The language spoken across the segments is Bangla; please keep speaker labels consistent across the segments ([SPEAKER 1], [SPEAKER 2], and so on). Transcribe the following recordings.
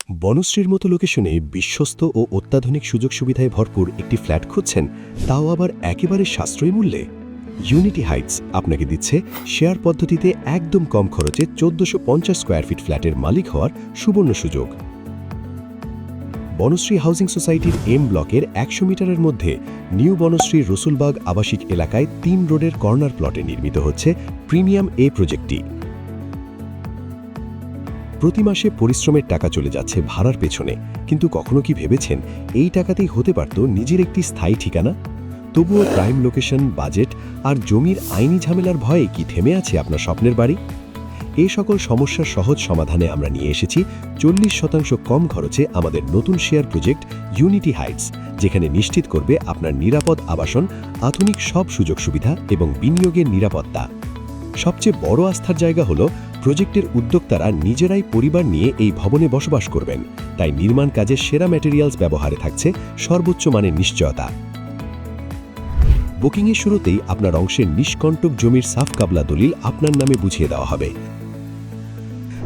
[SPEAKER 1] বনশ্রীর মতো লোকেশনে বিশ্বস্ত ও অত্যাধুনিক সুযোগ সুবিধায় ভরপুর একটি ফ্ল্যাট খুঁজছেন, তাও আবার একেবারে সাশ্রয়ী মূল্যে। ইউনিটি হাইটস আপনাকে দিচ্ছে শেয়ার পদ্ধতিতে একদম কম খরচে ১৪৫০ স্কোয়ার ফিট ফ্ল্যাটের মালিক হওয়ার সুবর্ণ সুযোগ। বনশ্রী হাউজিং সোসাইটির এম ব্লকের ১০০ মিটারের মধ্যে নিউ বনশ্রী রসুলবাগ আবাসিক এলাকায় ৩ রোডের কর্নার প্লটে নির্মিত হচ্ছে প্রিমিয়াম এ প্রজেক্টটি। প্রতি মাসে পরিশ্রমের টাকা চলে যাচ্ছে ভাড়ার পেছনে, কিন্তু কখনো কি ভেবেছেন এই টাকাতেই হতে পারত নিজের একটি স্থায়ী ঠিকানা? তবুও প্রাইম লোকেশন, বাজেট আর জমির আইনি ঝামেলার ভয়ে কি থেমে আছে আপনার স্বপ্নের বাড়ি? এই সকল সমস্যার সহজ সমাধানে আমরা নিয়ে এসেছি ৪০% কম খরচে আমাদের নতুন শেয়ার প্রজেক্ট ইউনিটি হাইটস, যেখানে নিশ্চিত করবে আপনার নিরাপদ আবাসন, আধুনিক সব সুযোগ সুবিধা এবং বিনিয়োগের নিরাপত্তা। সবচেয়ে বড় আস্থার জায়গা হলো প্রজেক্টের উদ্যোক্তারা নিজেরাই পরিবার নিয়ে এই ভবনে বসবাস করবেন, তাই নির্মাণ কাজে সেরা ম্যাটেরিয়ালস ব্যবহারে থাকছে সর্বোচ্চ মানের নিশ্চয়তা। বুকিংয়ের শুরুতেই আপনার অংশের নিষ্কণ্টক জমির সাফ কাবলা দলিল আপনার নামে বুঝিয়ে দেওয়া হবে,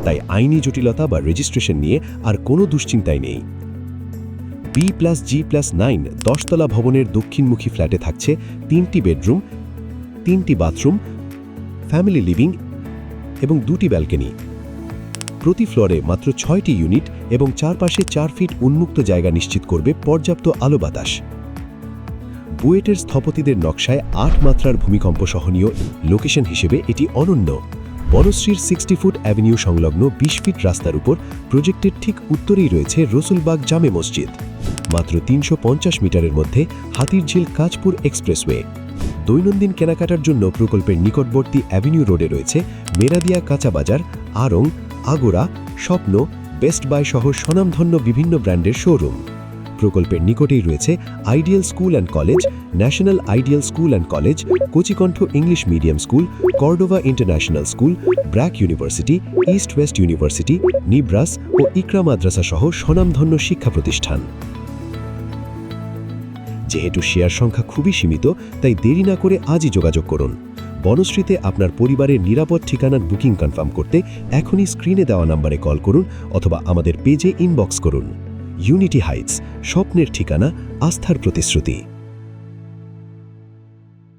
[SPEAKER 1] তাই আইনি জটিলতা বা রেজিস্ট্রেশন নিয়ে আর কোনো দুশ্চিন্তাই নেই। B+G+9 10 তলা ভবনের দক্ষিণমুখী ফ্ল্যাটে থাকছে 3টি বেডরুম, 3টি বাথরুম, ফ্যামিলি লিভিং এবং 2টি ব্যালকনি। প্রতি ফ্লোরে মাত্র 6টি ইউনিট এবং চারপাশে 4 ফিট উন্মুক্ত জায়গা নিশ্চিত করবে পর্যাপ্ত আলো বাতাস। বুয়েটের স্থপতিদের নকশায় 8 মাত্রার ভূমিকম্প সহনীয় লোকেশন হিসেবে এটি অনন্য। বনশ্রীর 60 ফুট অ্যাভিনিউ সংলগ্ন 20 ফিট রাস্তার উপর প্রজেক্টের ঠিক উত্তরেই রয়েছে রসুলবাগ জামে মসজিদ। মাত্র 350 মিটারের মধ্যে হাতিরঝিল কাঁচপুর এক্সপ্রেসওয়ে। দৈনন্দিন কেনাকাটার জন্য প্রকল্পের নিকটবর্তী অ্যাভিনিউ রোডে রয়েছে মেরাদিয়া কাঁচা বাজার, আড়ং, আগোরা, স্বপ্ন, বেস্ট বাই সহ স্বনামধন্য বিভিন্ন ব্র্যান্ডের শোরুম। প্রকল্পের নিকটেই রয়েছে Ideal School and College, National Ideal School and College, Kochikontho English Medium School, Cordova International School, BRAC University, East West University, Nibras ও ইকরা মাদ্রাসা সহ স্বনামধন্য শিক্ষা প্রতিষ্ঠান। যেহেতু শেয়ার সংখ্যা খুবই সীমিত, তাই দেরি না করে আজই যোগাযোগ করুন। বনশ্রীতে আপনার পরিবারের নিরাপদ ঠিকানার বুকিং কনফার্ম করতে এখনই স্ক্রিনে দেওয়া নম্বরে কল করুন অথবা আমাদের পেজে ইনবক্স করুন। ইউনিটি হাইটস, স্বপ্নের ঠিকানা, আস্থার প্রতিশ্রুতি।